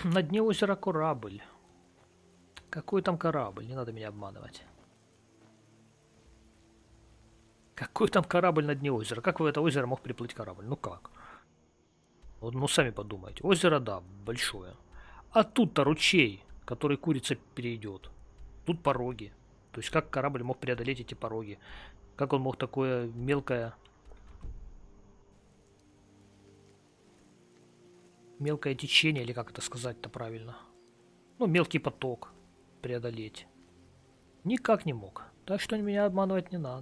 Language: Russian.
На дне озера корабль. Какой там корабль? Не надо меня обманывать. Какой там корабль на дне озера? Как в это озеро мог приплыть корабль? Ну как? Вот, ну сами подумайте. Озеро, да, большое. А тут-то ручей, который курица перейдет. Тут пороги. То есть как корабль мог преодолеть эти пороги? Как он мог такое мелкое течение, или как это сказать-то правильно? Ну, мелкий поток преодолеть. Никак не мог. Так что меня обманывать не надо.